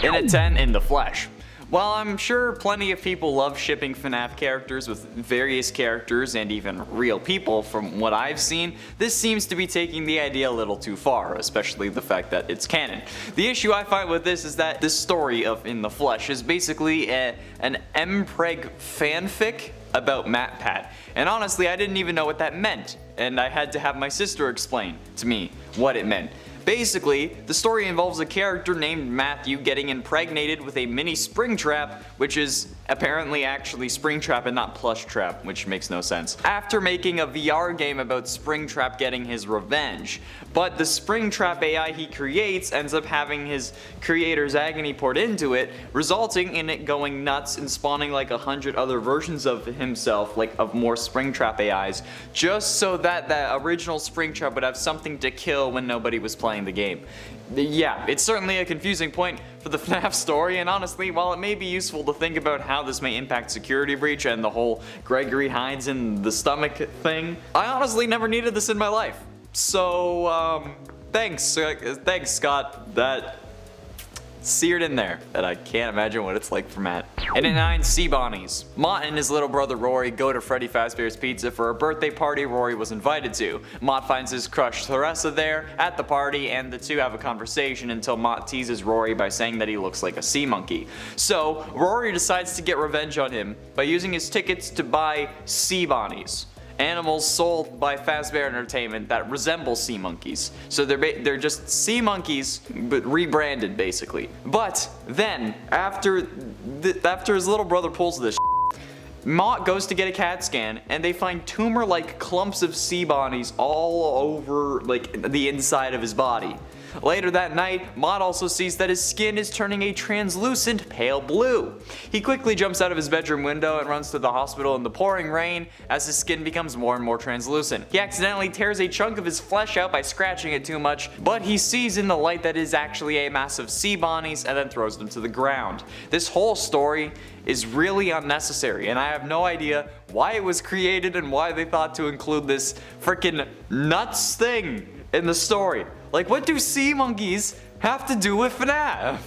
in a tent in the flesh. While I'm sure plenty of people love shipping FNAF characters with various characters and even real people from what I've seen, this seems to be taking the idea a little too far, especially the fact that it's canon. The issue I find with this is that this story of In the Flesh is basically an mpreg fanfic about MatPat, and honestly I didn't even know what that meant, and I had to have my sister explain to me what it meant. Basically, the story involves a character named Matthew getting impregnated with a mini Springtrap, which is apparently actually Springtrap and not Plushtrap, which makes no sense, after making a VR game about Springtrap getting his revenge. But the Springtrap AI he creates ends up having his creator's agony poured into it, resulting in it going nuts and spawning like 100 other versions of himself, like of more Springtrap AIs, just so that the original Springtrap would have something to kill when nobody was playing the game. Yeah, it's certainly a confusing point for the FNAF story, and honestly, while it may be useful to think about how this may impact security breach and the whole Gregory Hines in the stomach thing, I honestly never needed this in my life. So, thanks Scott, that seared in there that I can't imagine what it's like for Matt. And at 9, Sea Bonnies. Mott and his little brother Rory go to Freddy Fazbear's Pizza for a birthday party Rory was invited to. Mott finds his crush Theresa there at the party, and the two have a conversation until Mott teases Rory by saying that he looks like a sea monkey. So Rory decides to get revenge on him by using his tickets to buy Sea Bonnies, animals sold by Fazbear Entertainment that resemble sea monkeys. So they're just sea monkeys, but rebranded basically. But then, after his little brother pulls this Mott goes to get a CAT scan, and they find tumor-like clumps of sea bonnies all over like the inside of his body. Later that night, Mott also sees that his skin is turning a translucent pale blue. He quickly jumps out of his bedroom window and runs to the hospital in the pouring rain as his skin becomes more and more translucent. He accidentally tears a chunk of his flesh out by scratching it too much, but he sees in the light that it is actually a mass of sea bonnies and then throws them to the ground. This whole story is really unnecessary, and I have no idea why it was created and why they thought to include this freaking nuts thing in the story. Like, what do sea monkeys have to do with FNAF?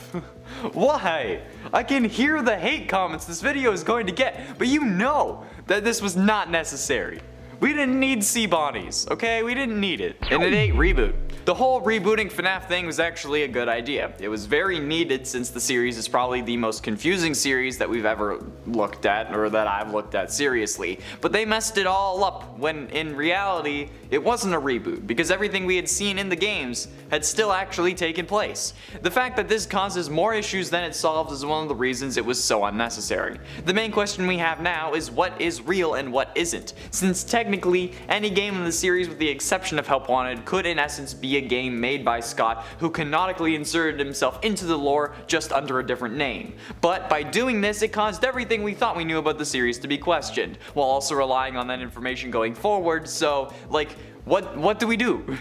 Why? I can hear the hate comments this video is going to get, but you know that this was not necessary. We didn't need sea bonnies, okay? We didn't need it. And at 8, Reboot. The whole rebooting FNAF thing was actually a good idea. It was very needed since the series is probably the most confusing series that we've ever looked at, or that I've looked at seriously. But they messed it all up when in reality it wasn't a reboot, because everything we had seen in the games had still actually taken place. The fact that this causes more issues than it solves is one of the reasons it was so unnecessary. The main question we have now is what is real and what isn't, since technically any game in the series with the exception of Help Wanted could in essence be a game made by Scott who canonically inserted himself into the lore just under a different name. But by doing this, it caused everything we thought we knew about the series to be questioned, while also relying on that information going forward. So, like, what do we do?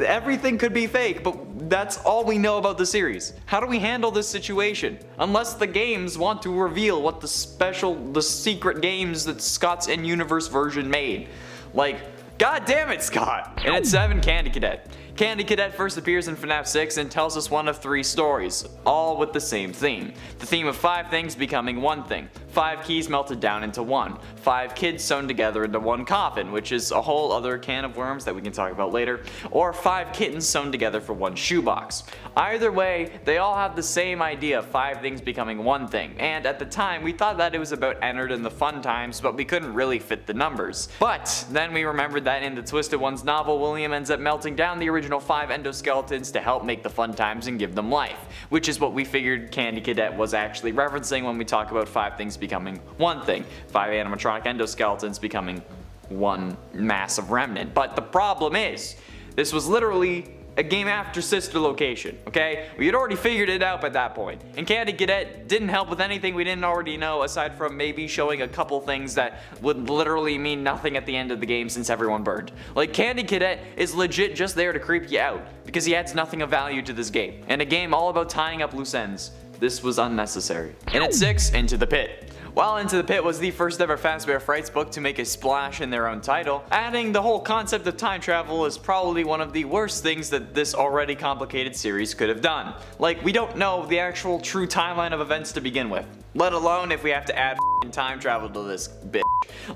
Everything could be fake, but that's all we know about the series. How do we handle this situation? Unless the games want to reveal what the secret games that Scott's in-universe version made. Like, god damn it, Scott! And at 7, Candy Cadet. Candy Cadet first appears in FNAF 6 and tells us one of 3 stories, all with the same theme. The theme of 5 things becoming one thing, 5 keys melted down into one, 5 kids sewn together into one coffin, which is a whole other can of worms that we can talk about later, or 5 kittens sewn together for one shoebox. Either way, they all have the same idea of 5 things becoming one thing, and at the time we thought that it was about Ennard and the Fun Times, but we couldn't really fit the numbers. But then we remembered that in the Twisted Ones novel, William ends up melting down the original 5 endoskeletons to help make the Fun Times and give them life, which is what we figured Candy Cadet was actually referencing when we talk about 5 things becoming one thing, 5 animatronic endoskeletons becoming one massive remnant. But the problem is, this was literally a game after Sister Location, okay? We had already figured it out by that point, and Candy Cadet didn't help with anything we didn't already know aside from maybe showing a couple things that would literally mean nothing at the end of the game since everyone burned. Like, Candy Cadet is legit just there to creep you out, because he adds nothing of value to this game, and a game all about tying up loose ends This was unnecessary. And at 6, Into the Pit. While Into the Pit was the first ever Fazbear Frights book to make a splash in their own title, adding the whole concept of time travel is probably one of the worst things that this already complicated series could have done. Like, we don't know the actual true timeline of events to begin with, let alone if we have to add time travel to this bitch.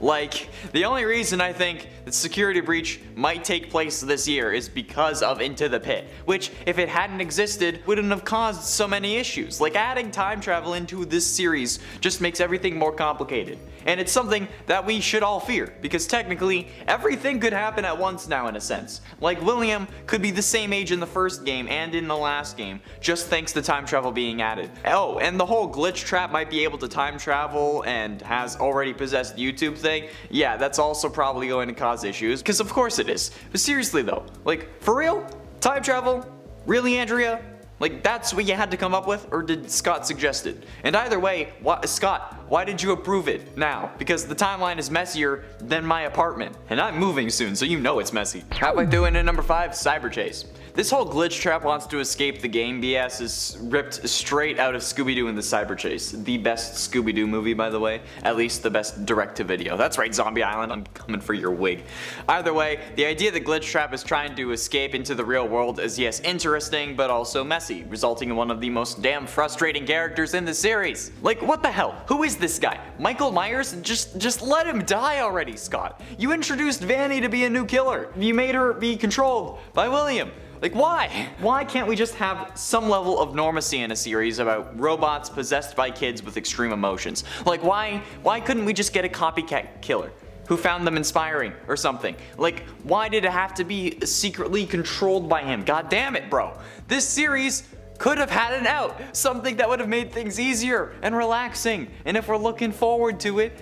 Like, the only reason I think that Security Breach might take place this year is because of Into the Pit, which, if it hadn't existed, wouldn't have caused so many issues. Like, adding time travel into this series just makes everything more complicated. And it's something that we should all fear, because technically, everything could happen at once now in a sense. Like, William could be the same age in the first game and in the last game, just thanks to time travel being added. Oh, and the whole glitch trap might be able to time travel and has already possessed YouTube thing. Yeah, that's also probably going to cause issues, because of course it is. But seriously though, like, for real? Time travel? Really, Andrea? Like, that's what you had to come up with, or did Scott suggest it? And either way, Scott, why did you approve it now? Because the timeline is messier than my apartment. And I'm moving soon, so you know it's messy. Halfway through into number 5, Cyber Chase. This whole glitch trap wants to escape the game BS is ripped straight out of Scooby-Doo and the Cyber Chase. The best Scooby-Doo movie, by the way. At least the best direct-to-video. That's right, Zombie Island, I'm coming for your wig. Either way, the idea that glitch trap is trying to escape into the real world is yes, interesting, but also messy, resulting in one of the most damn frustrating characters in the series. Like, what the hell? Who is this guy? Michael Myers? Just let him die already, Scott. You introduced Vanny to be a new killer. You made her be controlled by William. Like, why? Why can't we just have some level of normacy in a series about robots possessed by kids with extreme emotions? Like, why couldn't we just get a copycat killer who found them inspiring or something? Like, why did it have to be secretly controlled by him? God damn it, bro. This series could have had an out, something that would have made things easier and relaxing. And if we're looking forward to it,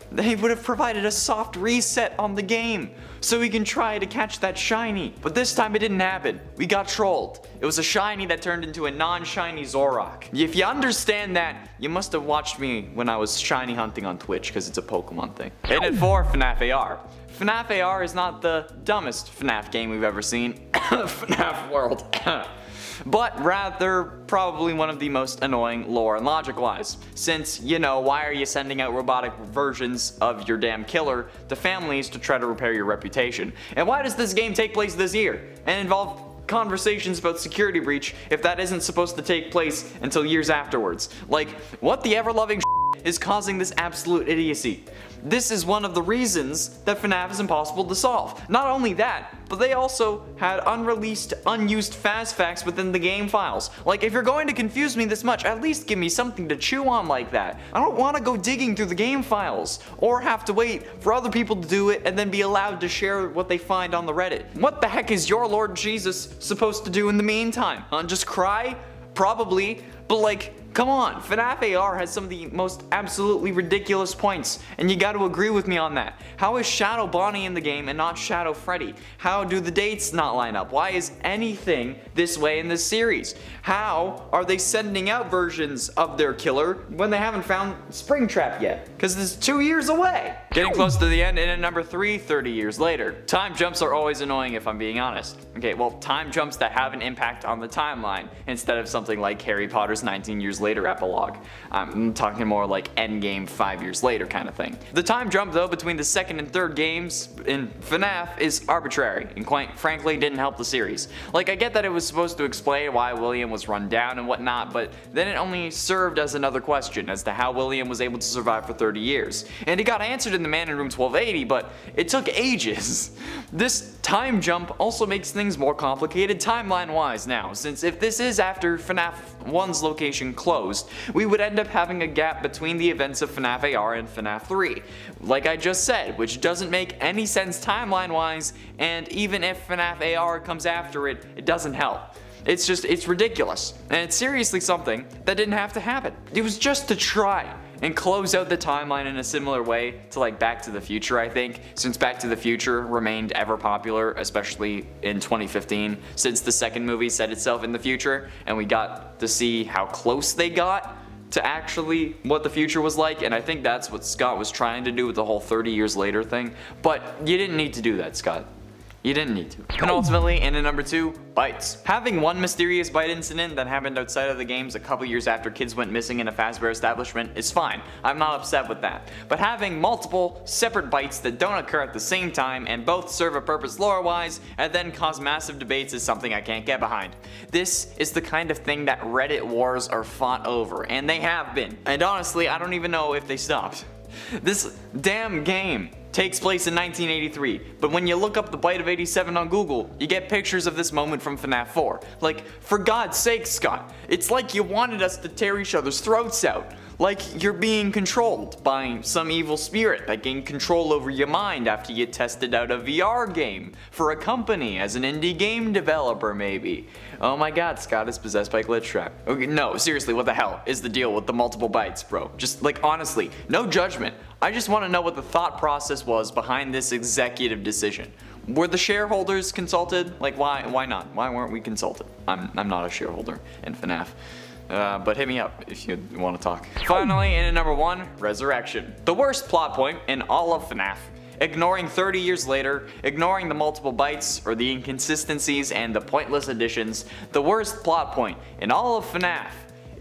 they would have provided a soft reset on the game so we can try to catch that shiny. But this time it didn't happen. We got trolled. It was a shiny that turned into a non-shiny Zorok. If you understand that, you must have watched me when I was shiny hunting on Twitch, because it's a Pokemon thing. And at 4, FNAF AR. FNAF AR is not the dumbest FNAF game we've ever seen. FNAF World. But rather probably one of the most annoying lore and logic wise. Since, you know, why are you sending out robotic versions of your damn killer to families to try to repair your reputation? And why does this game take place this year and involve conversations about Security Breach if that isn't supposed to take place until years afterwards? Like, what the ever-loving is causing this absolute idiocy? This is one of the reasons that FNAF is impossible to solve. Not only that, but they also had unreleased, unused Faz facts within the game files. Like, if you're going to confuse me this much, at least give me something to chew on like that. I don't want to go digging through the game files, or have to wait for other people to do it and then be allowed to share what they find on the Reddit. What the heck is your Lord Jesus supposed to do in the meantime? Just cry? Probably, but like, come on, FNAF AR has some of the most absolutely ridiculous points, and you gotta agree with me on that. How is Shadow Bonnie in the game and not Shadow Freddy? How do the dates not line up? Why is anything this way in this series? How are they sending out versions of their killer when they haven't found Springtrap yet? Because it's 2 years away. Getting close to the end, and at number 3, 30 years later. Time jumps are always annoying if I'm being honest. Okay, well, time jumps that have an impact on the timeline, instead of something like Harry Potter's 19 years later epilogue. I'm talking more like Endgame 5 years later kind of thing. The time jump though between the second and third games in FNAF is arbitrary and quite frankly didn't help the series. Like, I get that it was supposed to explain why William was run down and whatnot, but then it only served as another question as to how William was able to survive for 30 years. And it got answered in the Man in Room 1280, but it took ages. This time jump also makes things more complicated timeline wise now, since if this is after FNAF 1's location closed, we would end up having a gap between the events of FNAF AR and FNAF 3, like I just said, which doesn't make any sense timeline wise, and even if FNAF AR comes after it, it doesn't help. It's ridiculous, and it's seriously something that didn't have to happen. It was just to try and close out the timeline in a similar way to like Back to the Future, I think, since Back to the Future remained ever popular, especially in 2015, since the second movie set itself in the future, and we got to see how close they got to actually what the future was like, and I think that's what Scott was trying to do with the whole 30 years later thing, but you didn't need to do that, Scott. You didn't need to. And ultimately, in at number 2, bites. Having one mysterious bite incident that happened outside of the games a couple years after kids went missing in a Fazbear establishment is fine. I'm not upset with that. But having multiple separate bites that don't occur at the same time and both serve a purpose lore-wise and then cause massive debates is something I can't get behind. This is the kind of thing that Reddit wars are fought over, and they have been. And honestly, I don't even know if they stopped. This damn game takes place in 1983, but when you look up the bite of 87 on Google, you get pictures of this moment from FNAF 4. Like, for God's sake, Scott, it's like you wanted us to tear each other's throats out. Like you're being controlled by some evil spirit that gained control over your mind after you tested out a VR game for a company as an indie game developer maybe. Oh my god, Scott is possessed by Glitchtrap. Okay, no, seriously, what the hell is the deal with the multiple bites, bro? Just like honestly, no judgment. I just want to know what the thought process was behind this executive decision. Were the shareholders consulted? Like why not? Why weren't we consulted? I'm not a shareholder in FNAF. But hit me up if you want to talk. Finally, in at number 1, Resurrection. The worst plot point in all of FNAF. Ignoring 30 years later, ignoring the multiple bites or the inconsistencies and the pointless additions, the worst plot point in all of FNAF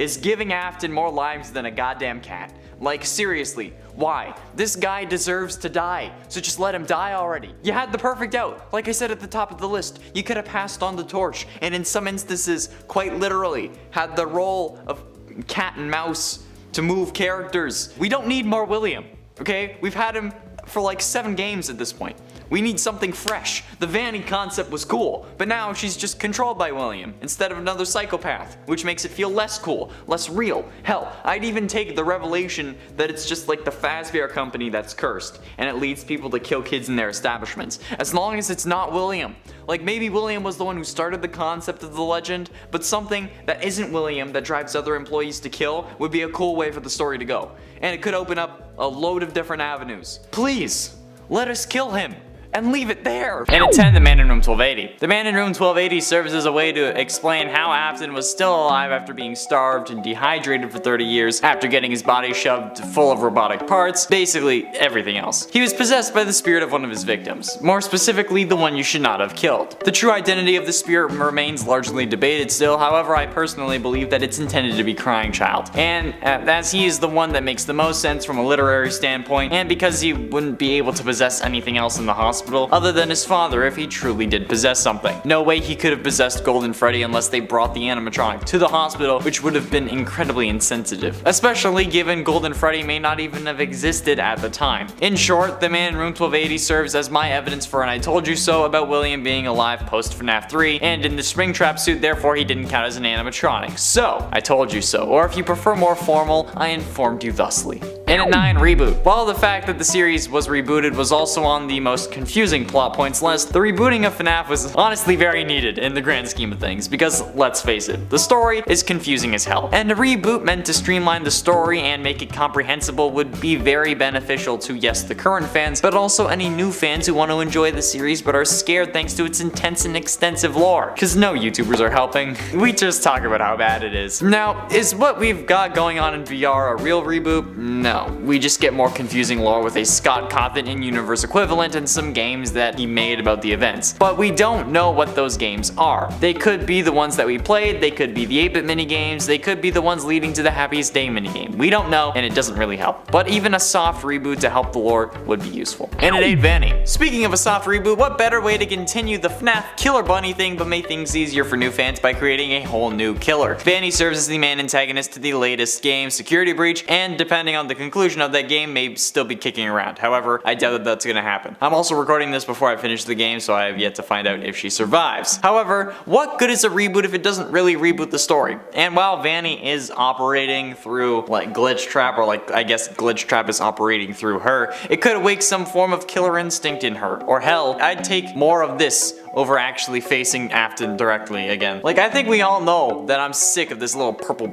is giving Afton more lives than a goddamn cat. Like seriously, why? This guy deserves to die, so just let him die already. You had the perfect out. Like I said at the top of the list, you could have passed on the torch, and in some instances, quite literally, had the role of cat and mouse to move characters. We don't need more William, okay? We've had him for like 7 games at this point. We need something fresh. The Vanny concept was cool, but now she's just controlled by William instead of another psychopath, which makes it feel less cool, less real. Hell, I'd even take the revelation that it's just like the Fazbear company that's cursed, and it leads people to kill kids in their establishments, as long as it's not William. Like maybe William was the one who started the concept of the legend, but something that isn't William that drives other employees to kill would be a cool way for the story to go. And it could open up a load of different avenues. Please, let us kill him. And leave it there. And at 10, the man in room 1280. The man in room 1280 serves as a way to explain how Afton was still alive after being starved and dehydrated for 30 years after getting his body shoved full of robotic parts, basically everything else. He was possessed by the spirit of one of his victims, more specifically the one you should not have killed. The true identity of the spirit remains largely debated still, however I personally believe that it's intended to be Crying Child. And as he is the one that makes the most sense from a literary standpoint, and because he wouldn't be able to possess anything else in the hospital other than his father if he truly did possess something. No way he could have possessed Golden Freddy unless they brought the animatronic to the hospital, which would have been incredibly insensitive, especially given Golden Freddy may not even have existed at the time. In short, the man in room 1280 serves as my evidence for an I told you so about William being alive post FNAF 3 and in the Springtrap suit, therefore he didn't count as an animatronic. So, I told you so, or if you prefer more formal, I informed you thusly. And at 9, Reboot. While the fact that the series was rebooted was also on the most confusing plot points list, the rebooting of FNAF was honestly very needed in the grand scheme of things, because let's face it, the story is confusing as hell. And a reboot meant to streamline the story and make it comprehensible would be very beneficial to, yes, the current fans, but also any new fans who want to enjoy the series but are scared thanks to its intense and extensive lore. Cause no YouTubers are helping. We just talk about how bad it is. Now, is what we've got going on in VR a real reboot? No. We just get more confusing lore with a Scott Cawthon in-universe equivalent and some games that he made about the events. But we don't know what those games are. They could be the ones that we played, they could be the 8-bit minigames, they could be the ones leading to the Happiest Day minigame. We don't know, and it doesn't really help. But even a soft reboot to help the lore would be useful. And at 8, Vanny. Speaking of a soft reboot, what better way to continue the FNAF Killer Bunny thing but make things easier for new fans by creating a whole new killer. Vanny serves as the main antagonist to the latest game, Security Breach, and depending on the conclusion of that game may still be kicking around. However, I doubt that that's gonna happen. I'm also recording this before I finish the game, so I have yet to find out if she survives. However, what good is a reboot if it doesn't really reboot the story? And while Vanny is operating through like Glitchtrap, or like I guess Glitchtrap is operating through her, it could awake some form of killer instinct in her. Or hell, I'd take more of this over actually facing Afton directly again. Like I think we all know that I'm sick of this little purple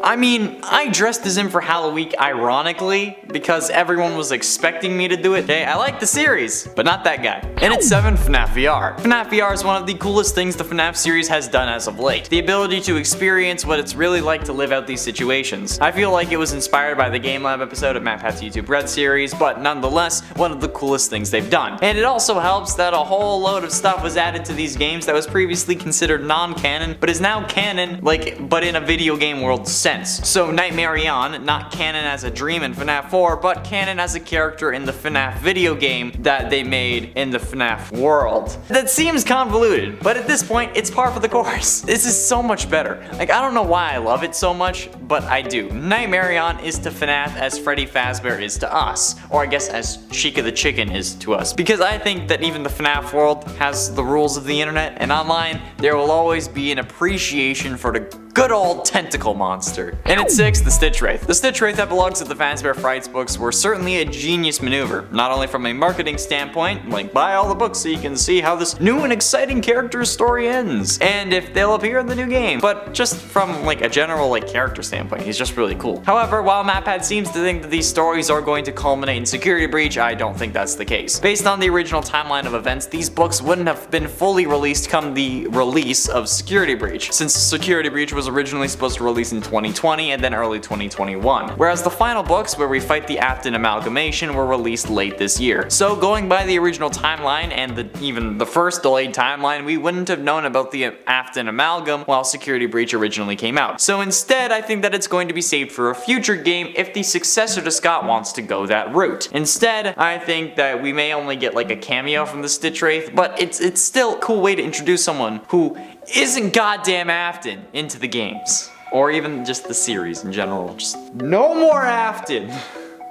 I mean, I dressed as him for Halloween ironically, because everyone was expecting me to do it. Okay, I like the series, but not that guy. And it's 7, FNAF VR. FNAF VR is one of the coolest things the FNAF series has done as of late. The ability to experience what it's really like to live out these situations. I feel like it was inspired by the Game Lab episode of MatPat's YouTube Red series, but nonetheless, one of the coolest things they've done. And it also helps that a whole load of stuff was added to these games that was previously considered non-canon, but is now canon, but in a video game world sense. So Nightmarion, not canon as a dream in FNAF 4, but canon as a character in the FNAF video game that they made in the FNAF world. That seems convoluted, but at this point, it's par for the course. This is so much better. I don't know why I love it so much, but I do. Nightmarion is to FNAF as Freddy Fazbear is to us, or I guess as Chica the Chicken is to us, because I think that even the FNAF world has the rules of the internet, and online, there will always be an appreciation for the good old tentacle monster. And at 6, the Stitch Wraith. The Stitch Wraith epilogues of the Fazbear Frights books were certainly a genius maneuver, not only from a marketing standpoint, like buy all the books so you can see how this new and exciting character's story ends, and if they'll appear in the new game, but just from a general character standpoint, he's just really cool. However, while MatPat seems to think that these stories are going to culminate in Security Breach, I don't think that's the case. Based on the original timeline of events, these books wouldn't have been fully released come the release of Security Breach, since Security Breach was originally supposed to release in 2020 and then early 2021, whereas the final books where we fight the Afton amalgamation were released late this year. So going by the original timeline and even the first delayed timeline, we wouldn't have known about the Afton amalgam while Security Breach originally came out. So instead, I think that it's going to be saved for a future game if the successor to Scott wants to go that route. Instead, I think that we may only get a cameo from the Stitch Wraith, but it's still a cool way to introduce someone who isn't goddamn Afton into the games. Or even just the series in general. Just no more Afton!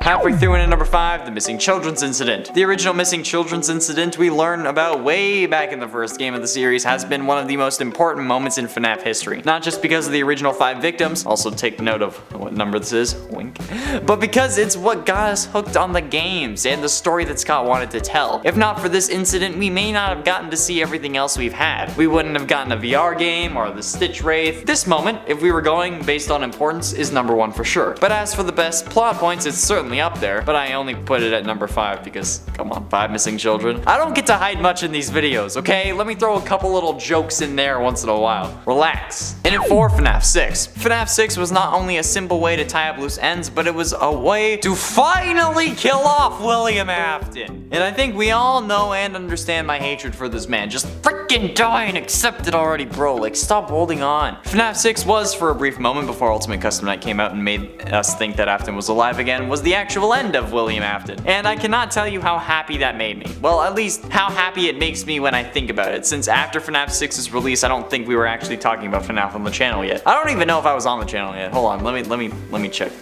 Halfway through into number 5, the Missing Children's Incident. The original Missing Children's Incident we learned about way back in the first game of the series has been one of the most important moments in FNAF history. Not just because of the original 5 victims, also take note of what number this is, wink, but because it's what got us hooked on the games and the story that Scott wanted to tell. If not for this incident, we may not have gotten to see everything else we've had. We wouldn't have gotten a VR game or the Stitch Wraith. This moment, if we were going based on importance, is number 1 for sure. But as for the best plot points, it's certainly up there, but I only put it at number 5 because, come on, 5 missing children. I don't get to hide much in these videos, okay? Let me throw a couple little jokes in there once in a while. Relax. And at 4, FNAF 6. FNAF 6 was not only a simple way to tie up loose ends, but it was a way to finally kill off William Afton. And I think we all know and understand my hatred for this man. Just freaking die and accept it already, bro. Stop holding on. FNAF 6 was, for a brief moment before Ultimate Custom Night came out and made us think that Afton was alive again, was the actual end of William Afton. And I cannot tell you how happy that made me. Well, at least how happy it makes me when I think about it, since after FNAF 6's release, I don't think we were actually talking about FNAF on the channel yet. I don't even know if I was on the channel yet. Hold on, let me check.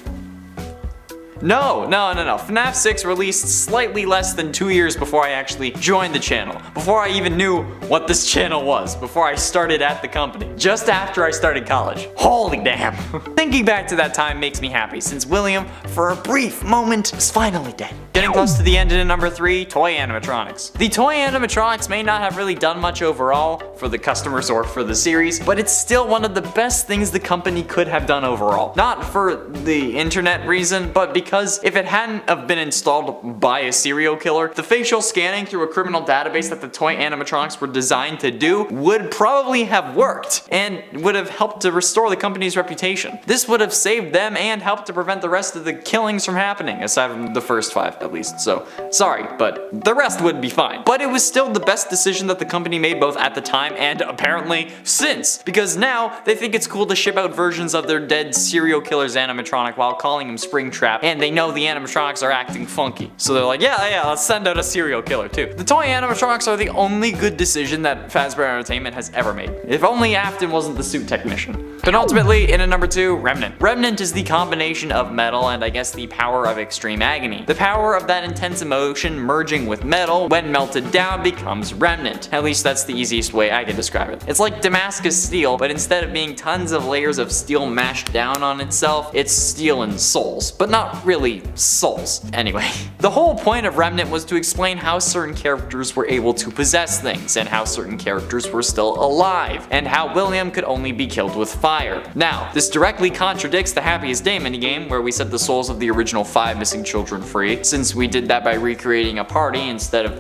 No. FNAF 6 released slightly less than 2 years before I actually joined the channel. Before I even knew what this channel was. Before I started at the company. Just after I started college. Holy damn. Thinking back to that time makes me happy, since William, for a brief moment, is finally dead. Getting close to the end in number 3, toy animatronics. The toy animatronics may not have really done much overall for the customers or for the series, but it's still one of the best things the company could have done overall. Not for the internet reason, but because if it hadn't have been installed by a serial killer, the facial scanning through a criminal database that the toy animatronics were designed to do would probably have worked and would have helped to restore the company's reputation. This would have saved them and helped to prevent the rest of the killings from happening, aside from the first 5 at least. So sorry, but the rest would be fine. But it was still the best decision that the company made both at the time and apparently since, because now they think it's cool to ship out versions of their dead serial killer's animatronic while calling him Springtrap, and they know the animatronics are acting funky. So they're like, yeah, let's send out a serial killer too. The toy animatronics are the only good decision that Fazbear Entertainment has ever made. If only Afton wasn't the suit technician. But ultimately, in at number 2, Remnant. Remnant is the combination of metal and I guess the power of extreme agony. The power of that intense emotion merging with metal, when melted down, becomes Remnant. At least that's the easiest way I can describe it. It's like Damascus steel, but instead of being tons of layers of steel mashed down on itself, it's steel and souls. But not really souls. Anyway, the whole point of Remnant was to explain how certain characters were able to possess things, and how certain characters were still alive, and how William could only be killed with fire. Now, this directly contradicts the Happiest Day minigame, where we set the souls of the original 5 missing children free, since we did that by recreating a party instead of,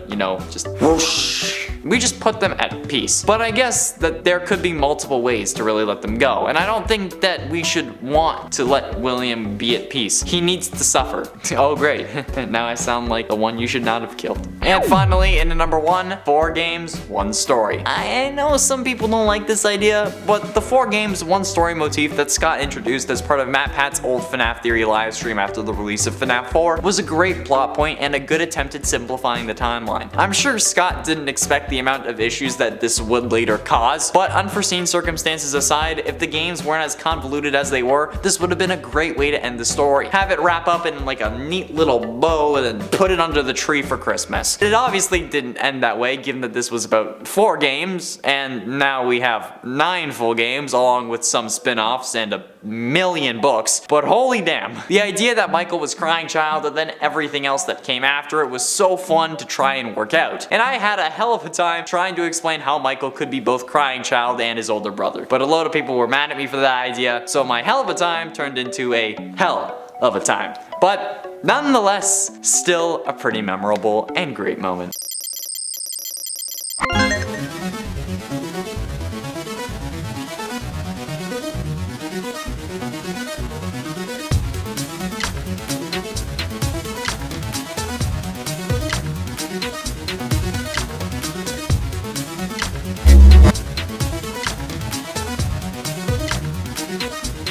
just whoosh. We just put them at peace. But I guess that there could be multiple ways to really let them go, and I don't think that we should want to let William be at peace. He needs to suffer. Oh great, now I sound like the one you should not have killed. And finally, in number 1, 4 games, 1 story. I know some people don't like this idea, but the 4 games, 1 story motif that Scott introduced as part of Matt Pat's old FNAF Theory livestream after the release of FNAF 4 was a great plot point and a good attempt at simplifying the timeline. I'm sure Scott didn't expect the amount of issues that this would later cause, but unforeseen circumstances aside, if the games weren't as convoluted as they were, this would have been a great way to end the story. Have it wrap up in like a neat little bow and then put it under the tree for Christmas. It obviously didn't end that way, given that this was about 4 games, and now we have 9 full games along with some spin-offs and a million books, but holy damn. The idea that Michael was crying child and then everything else that came after it was so fun to try and work out. And I had a hell of a time trying to explain how Michael could be both crying child and his older brother. But a load of people were mad at me for that idea, so my hell of a time turned into a hell of a time. But nonetheless, still a pretty memorable and great moment.